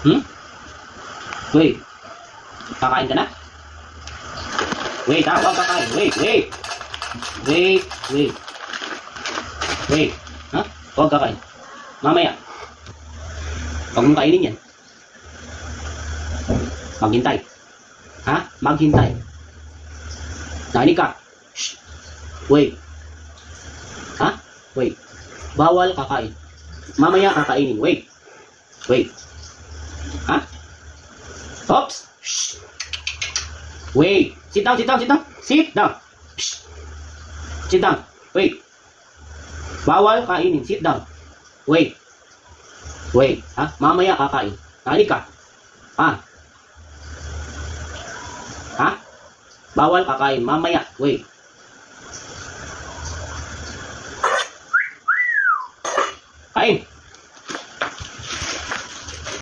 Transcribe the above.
Hmm? Wait. Kakain ka na? Wait, ha? Huwag kakain. Wait, wait. Wait, wait. Wait. Ha? Huwag kakain. Mamaya. Huwag mong kainin yan. Maghintay. Ha? Maghintay. Narinig ka? Shh. Wait. Ha? Wait. Bawal kakain. Mamaya kakainin. Wait. Wait. Ha? Oops. Shh. Wait. Sit down, sit down, sit down. Sit down. Shh. Sit down. Wait. Bawal kainin. Sit down. Wait. Wait. Ha? Mamaya kakain. Narinig ka? Ha? Ha? Bawal kakain. Mamaya. Wait.